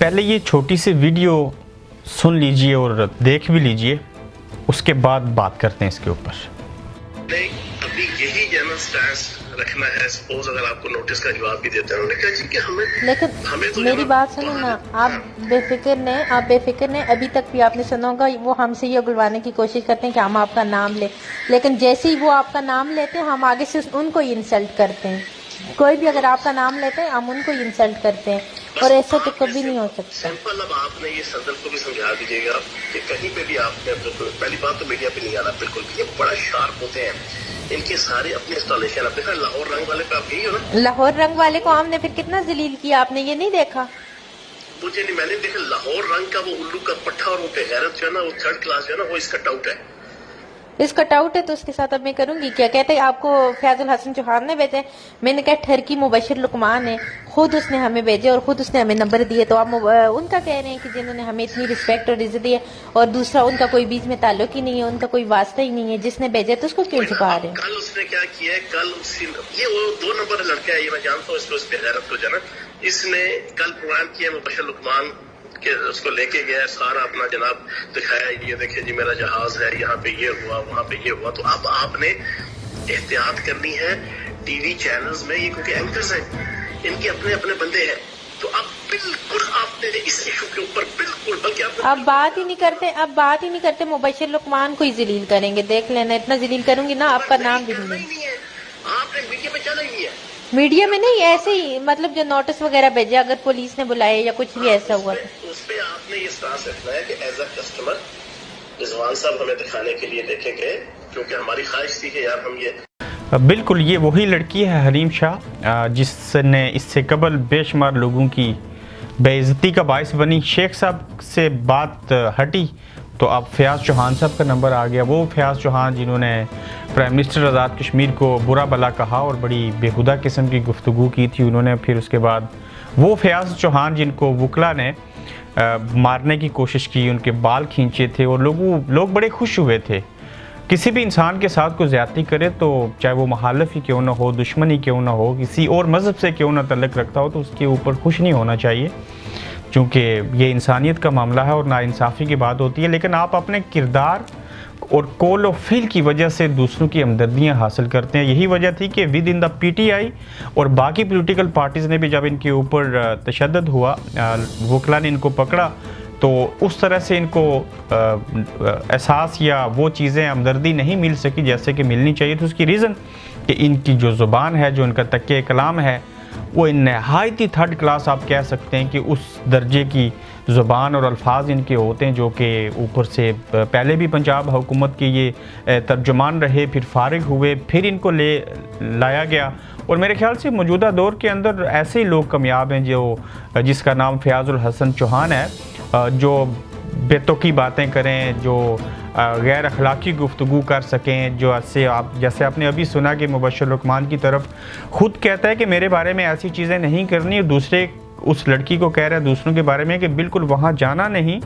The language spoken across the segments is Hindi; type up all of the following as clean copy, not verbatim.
पहले ये छोटी सी वीडियो सुन लीजिए और देख भी लीजिए, उसके बाद बात करते हैं इसके ऊपर। अभी यही जनरल स्टैंड रखना है। सपोज अगर आपको नोटिस का जवाब भी देते हैं, उन्होंने कहा जी कि हमें तो मेरी बात सुनो ना, आप बेफिक्र ने अभी तक भी आपने सुना होगा वो हमसे ये उगलवाने की कोशिश करते हैं कि हम आपका नाम लें, लेकिन जैसे ही वो आपका नाम लेते हैं हम आगे से उनको ही इंसल्ट करते हैं। कोई भी अगर आपका नाम लेते हैं हम उनको ही इंसल्ट करते हैं, और ऐसा तो कभी नहीं हो सकता। सिंपल, अब आपने ये सदर को भी समझा दीजिएगा कि कहीं पे भी आपने, पहली बात तो मीडिया पे नहीं आना बिल्कुल भी। ये बड़ा शार्प होते हैं, इनके सारे अपने इंस्टॉलेशन। अब देखा लाहौर रंग वाले पे आप गई हो ना, लाहौर रंग वाले को हमने फिर कितना जलील किया, आपने ये नहीं देखा? मुझे नहीं, मैंने देखा लाहौर रंग का वो उल्लू का पट्टा और वो बेगैरत जो है ना, वो थर्ड क्लास जो है ना, वो इसका टाउट है। इसका टाउट है तो उसके साथ अब मैं करूंगी क्या? कहते हैं आपको फैजुल हसन चौहान ने भेजे। मैंने कहा ठरकी मुबशिर लुकमान है, खुद उसने हमें भेजे और खुद उसने हमें नंबर दिए, तो आप उनका कह रहे हैं कि जिन्होंने हमें इतनी रिस्पेक्ट और इज्जत दी है, और दूसरा उनका कोई बीच में ताल्लुक ही नहीं है, उनका कोई वास्ता ही नहीं है, जिसने भेजे तो उसको क्यों छुपा रहे हैं? कल उसने क्या किया है, कल ये वो 2 नंबर लड़का है, ये मैं जानता हूँ इसको, इस बेगैरत को जो है ना, इसने कल प्रोग्राम किया मुबशिर लुकमान के, उसको लेके गया, सारा अपना जनाब दिखाया, ये देखिए जी मेरा जहाज है, यहाँ पे ये हुआ, वहाँ पे ये हुआ। तो अब आपने एहतियात करनी है टीवी चैनल्स में, ये क्योंकि एंकर्स हैं, इनके अपने अपने बंदे हैं, तो अब बिल्कुल आपने इस इशू के ऊपर बिल्कुल, बल्कि अब बात ही नहीं करते मुबशिर लुकमान को ही जलील करेंगे, देख लेना, इतना जलील करूंगी ना आपका नाम भी नहीं है। आपने मीडिया पे चला ही नहीं है, मीडिया में नहीं, ऐसे ही मतलब जो नोटिस वगैरह भेजे, अगर पुलिस ने बुलाया या कुछ भी ऐसा हुआ तो उस पे आपने ये स्टांस रखना है कि एज अ कस्टमर रिजवान साहब हमें दिखाने के लिए देखेंगे, क्योंकि हमारी ख्वाहिश थी कि यार हम ये बिल्कुल ये वही लड़की है हलीम शाह, जिसने इससे कबल बेशुमार लोगों की बेइज्जती का बायस बनी। शेख साहब से बात हटी तो अब फयाज़ चौहान साहब का नंबर आ गया। वो फयाज़ चौहान जिन्होंने प्राइम मिनिस्टर आज़ाद कश्मीर को बुरा भला कहा और बड़ी बेहुदा किस्म की गुफ्तगू की थी उन्होंने, फिर उसके बाद वो फयाज़ चौहान जिनको वकला ने मारने की कोशिश की, उनके बाल खींचे थे, और लोग बड़े खुश हुए थे। किसी भी इंसान के साथ कोई ज़्यादती करे तो चाहे वो मुखालिफ ही क्यों ना हो, दुश्मन ही क्यों ना हो, किसी और मज़हब से क्यों ना तल्लुक़ रखता हो, तो उसके ऊपर खुश नहीं होना चाहिए, क्योंकि ये इंसानियत का मामला है और नाइंसाफ़ी की बात होती है। लेकिन आप अपने किरदार और कौल और फ़िल की वजह से दूसरों की हमदर्दियाँ हासिल करते हैं। यही वजह थी कि विद इन द PTI और बाकी पॉलिटिकल पार्टीज़ ने भी जब इनके ऊपर तशद्दुद हुआ, वकला ने इनको पकड़ा, तो उस तरह से इनको एहसास या वो चीज़ें हमदर्दी नहीं मिल सकी जैसे कि मिलनी चाहिए। तो उसकी रीज़न कि इनकी जो ज़ुबान है, जो इनका तकिया कलाम है, वो नहायत ही थर्ड क्लास आप कह सकते हैं कि उस दर्जे की ज़ुबान और अल्फाज इनके होते हैं, जो कि ऊपर से पहले भी पंजाब हुकूमत के ये तर्जुमान रहे, फिर फारिग हुए, फिर इनको लाया गया। और मेरे ख्याल से मौजूदा दौर के अंदर ऐसे ही लोग कामयाब हैं जिसका नाम फयाज़ुल हसन चौहान है, जो बेतुकी बातें करें, जो गैर अखलाकी गुफ्तगू कर सकें, जो जैसे आपने अभी सुना कि मुबशिर लुकमान की तरफ खुद कहता है कि मेरे बारे में ऐसी चीज़ें नहीं करनी, और दूसरे उस लड़की को कह रहा है दूसरों के बारे में कि बिल्कुल वहाँ जाना नहीं,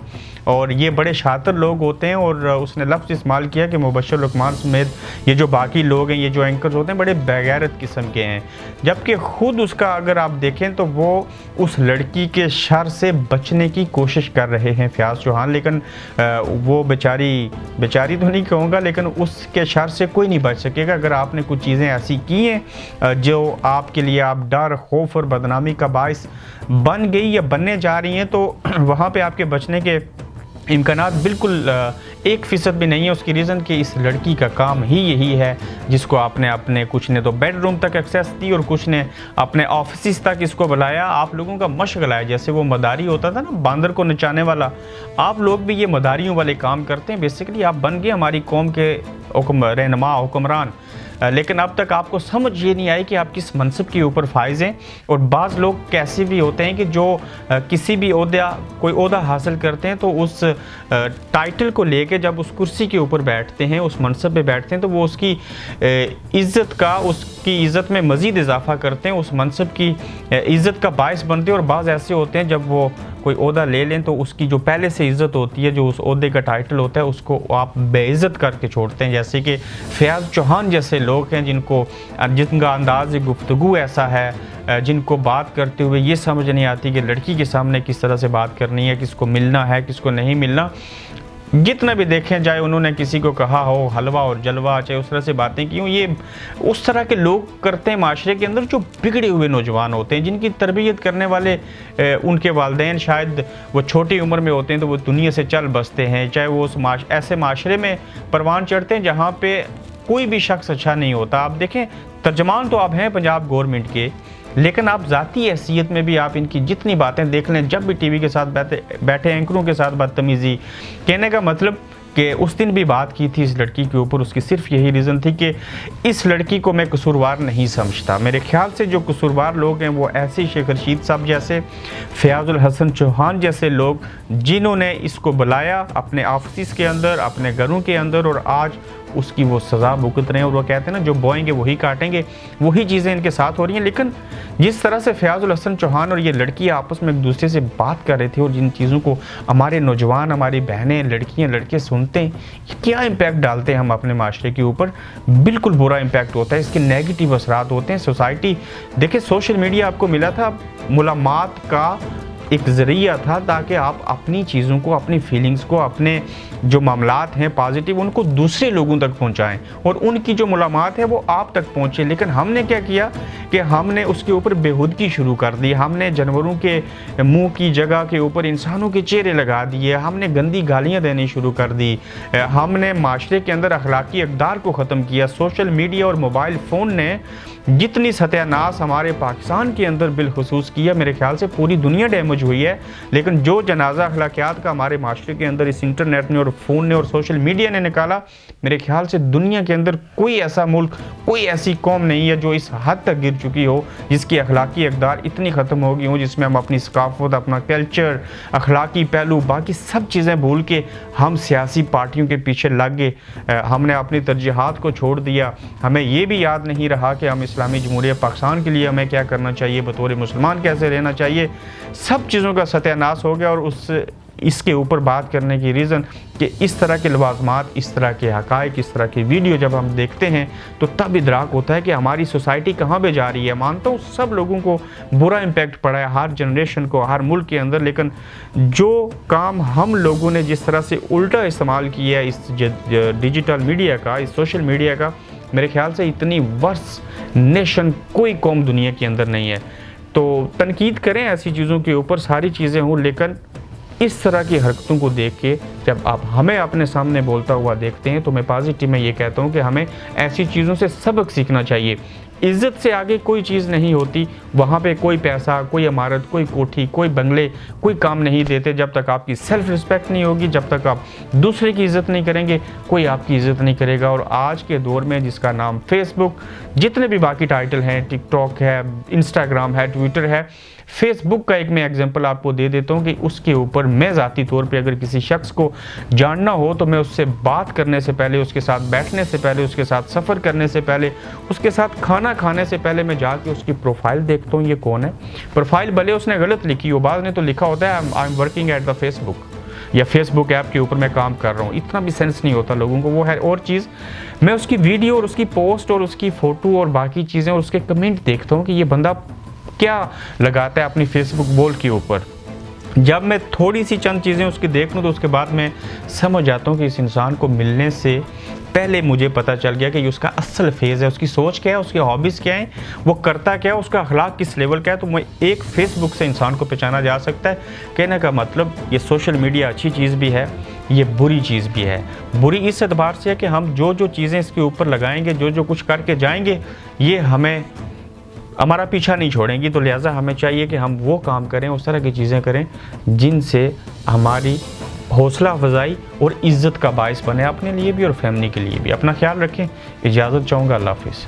और ये बड़े शातिर लोग होते हैं। और उसने लफ्ज़ इस्तेमाल किया कि मुबशिर लुकमान समेत ये जो बाकी लोग हैं, ये जो एंकर्स होते हैं, बड़े बेगैरत किस्म के हैं, जबकि ख़ुद उसका अगर आप देखें तो वो उस लड़की के शर से बचने की कोशिश कर रहे हैं फयाज़ चौहान। लेकिन वो बेचारी तो नहीं कहूँगा, लेकिन उसके शर से कोई नहीं बच सकेगा। अगर आपने कुछ चीज़ें ऐसी की हैं जो आपके लिए आप डर, खौफ और बदनामी का बायस बन गई या बनने जा रही हैं, तो वहाँ पे आपके बचने के इम्कानात बिल्कुल 1% भी नहीं है। उसकी रीज़न कि इस लड़की का काम ही यही है, जिसको आपने अपने कुछ ने तो बेडरूम तक एक्सेस दी और कुछ ने अपने ऑफिस तक इसको बुलाया, आप लोगों का मशगला है। जैसे वो मदारी होता था ना, बांदर को नचाने वाला, आप लोग भी ये मदारियों वाले काम करते हैं। बेसिकली आप बन गए हमारी कौम के रहनुमा, हुक्मरान, लेकिन अब तक आपको समझ ये नहीं आई कि आप किस मनसब के ऊपर फाइज हैं। और बाज़ लोग कैसे भी होते हैं कि जो किसी भी कोई ओहदा हासिल करते हैं, तो उस टाइटल को लेके जब उस कुर्सी के ऊपर बैठते हैं, उस मनसब पे बैठते हैं, तो वो उसकी उसकी इज़्ज़त में मज़ीद इजाफा करते हैं, उस मनसब की इज़्ज़त का बायस बनते हैं। और बाज़ ऐसे होते हैं जब वो कोई ओहदा ले लें तो उसकी जो पहले से इज़्ज़त होती है, जो उस ओहदे का टाइटल होता है, उसको आप बेइज़्ज़त करके छोड़ते हैं। जैसे कि फयाज़ चौहान जैसे लोग हैं जिनका अंदाज़ गुफ्तगू ऐसा है, जिनको बात करते हुए ये समझ नहीं आती कि लड़की के सामने किस तरह से बात करनी है, किसको मिलना है, किसको नहीं मिलना। जितना भी देखें, चाहे उन्होंने किसी को कहा हो हलवा और जलवा, चाहे उस तरह से बातें की हों, ये उस तरह के लोग करते हैं माशरे के अंदर जो बिगड़े हुए नौजवान होते हैं, जिनकी तरबियत करने वाले उनके वालिदैन शायद वो छोटी उम्र में होते हैं, तो वो दुनिया से चल बसते हैं। चाहे वो उस ऐसे माशरे में परवान चढ़ते हैं जहाँ पे कोई भी शख्स अच्छा नहीं होता। आप देखें, तर्जमान तो आप हैं पंजाब गवर्नमेंट के, लेकिन आप ज़ाती हैसियत में भी आप इनकी जितनी बातें देख लें, जब भी टीवी के साथ बैठे एंकरों के साथ बदतमीज़ी, कहने का मतलब कि उस दिन भी बात की थी इस लड़की के ऊपर, उसकी सिर्फ यही रीज़न थी कि इस लड़की को मैं कसूरवार नहीं समझता। मेरे ख्याल से जो कसूरवार लोग हैं वो ऐसे शेख रशीद साहब जैसे, फयाजुल हसन चौहान जैसे लोग, जिन्होंने इसको बुलाया अपने ऑफिस के अंदर, अपने घरों के अंदर, और आज उसकी वो सज़ा भुगत रहे हैं। और वो कहते हैं ना, जो बोएंगे वही काटेंगे, वही चीज़ें इनके साथ हो रही हैं। लेकिन जिस तरह से फयाजुल हसन चौहान और ये लड़की आपस में एक दूसरे से बात कर रहे थे, और जिन चीज़ों को हमारे नौजवान, हमारी बहनें, लड़कियां, लड़के सुनते हैं, ये क्या इम्पैक्ट डालते हैं हम अपने माशरे के ऊपर, बिल्कुल बुरा इम्पैक्ट होता है। इसके नेगेटिव असरात होते हैं सोसाइटी। देखिए, सोशल मीडिया आपको मिला था मुलाकात का एक ज़रिया था, ताकि आप अपनी चीज़ों को, अपनी फीलिंग्स को, अपने जो मामलात हैं पॉजिटिव, उनको दूसरे लोगों तक पहुंचाएं, और उनकी जो मुलाकात है वो आप तक पहुंचे। लेकिन हमने क्या किया कि हमने उसके ऊपर बेहुदगी शुरू कर दी। हमने जानवरों के मुंह की जगह के ऊपर इंसानों के चेहरे लगा दिए, हमने गंदी गालियां देनी शुरू कर दी, हमने माशरे के अंदर अखलाकी इक़दार को ख़त्म किया। सोशल मीडिया और मोबाइल फ़ोन ने जितनी सत्यानाश हमारे पाकिस्तान के अंदर बिलखुसूस किया, मेरे ख्याल से पूरी दुनिया डैमेज हुई है। लेकिन जो जनाजा अखलाकियात का हमारे माशरे के अंदर इस इंटरनेट ने और फ़ोन ने और सोशल मीडिया ने निकाला, मेरे ख्याल से दुनिया के अंदर कोई ऐसा मुल्क, कोई ऐसी कौम नहीं है जो इस हद तक गिर चुकी हो, जिसकी अखलाकी इक़दार इतनी ख़त्म हो गई हो, जिसमें हम अपनी सकाफ़त, अपना कल्चर, अखलाकी पहलू, बाकी सब चीज़ें भूल के हम सियासी पार्टियों के पीछे लग गए। हमने अपनी तरजीहात को छोड़ दिया। हमें ये भी याद नहीं रहा कि हम इस्लामी जमहूरिया पाकिस्तान के लिए हमें क्या करना चाहिए, बतौर मुसलमान कैसे रहना चाहिए। सब चीज़ों का सत्यानाश हो गया। और इसके ऊपर बात करने की रीज़न कि इस तरह के लवाज़मात, इस तरह के हक़ाइक़, इस तरह की वीडियो जब हम देखते हैं तो तब इदराक होता है कि हमारी सोसाइटी कहाँ पे जा रही है। मानता हूँ सब लोगों को बुरा इम्पैक्ट पड़ा है, हर जनरेशन को, हर मुल्क के अंदर, लेकिन जो काम हम लोगों ने जिस तरह से उल्टा इस्तेमाल किया है इस डिजिटल मीडिया का, इस सोशल मीडिया का, मेरे ख्याल से इतनी वर्स नेशन कोई कौम दुनिया के अंदर नहीं है। तो तनकीद करें ऐसी चीज़ों के ऊपर, सारी चीज़ें हों, लेकिन इस तरह की हरकतों को देख के जब आप हमें अपने सामने बोलता हुआ देखते हैं तो मैं पॉजिटिव में ये कहता हूँ कि हमें ऐसी चीज़ों से सबक सीखना चाहिए। इज़्ज़त से आगे कोई चीज़ नहीं होती। वहाँ पे कोई पैसा, कोई इमारत, कोई कोठी, कोई बंगले, कोई काम नहीं देते। जब तक आपकी सेल्फ़ रिस्पेक्ट नहीं होगी, जब तक आप दूसरे की इज़्ज़त नहीं करेंगे, कोई आपकी इज़्ज़त नहीं करेगा। और आज के दौर में जिसका नाम फेसबुक, जितने भी बाकी टाइटल हैं, टिकटॉक है, इंस्टाग्राम है, ट्विटर है, फेसबुक का एक मैं एग्जांपल आपको दे देता हूँ कि उसके ऊपर मैं ज़ाती तौर पे अगर किसी शख्स को जानना हो तो मैं उससे बात करने से पहले, उसके साथ बैठने से पहले, उसके साथ सफ़र करने से पहले, उसके साथ खाना खाने से पहले मैं जाके उसकी प्रोफाइल देखता हूँ, ये कौन है। प्रोफाइल भले उसने गलत लिखी हो, बाद ने तो लिखा होता है I am working at the Facebook, या फेसबुक ऐप के ऊपर मैं काम कर रहा हूँ। इतना भी सेंस नहीं होता लोगों को, वो है। और चीज़, मैं उसकी वीडियो और उसकी पोस्ट और उसकी फ़ोटो और बाकी चीज़ें और उसके कमेंट देखता हूँ कि ये बंदा क्या लगाता है अपनी फेसबुक वॉल के ऊपर। जब मैं थोड़ी सी चंद चीज़ें उसकी देख लूँ तो उसके बाद मैं समझ जाता हूँ कि इस इंसान को मिलने से पहले मुझे पता चल गया कि ये उसका असल फेज़ है, उसकी सोच क्या है, उसकी हॉबीज़ क्या है, वो करता क्या है, उसका अखलाक किस लेवल का है। तो मैं एक फेसबुक से इंसान को पहचाना जा सकता है। कहने का मतलब ये सोशल मीडिया अच्छी चीज़ भी है, ये बुरी चीज़ भी है। बुरी इस एतबार से है कि हम जो जो चीज़ें इसके ऊपर लगाएंगे, जो जो कुछ करके जाएंगे, ये हमारा पीछा नहीं छोड़ेंगी। तो लिहाजा हमें चाहिए कि हम वो काम करें, उस तरह की चीज़ें करें जिनसे हमारी हौसला अफजाई और इज़्ज़त का बायस बने, अपने लिए भी और फैमिली के लिए भी। अपना ख्याल रखें। इजाज़त चाहूँगा। अल्लाह हाफ़िज़।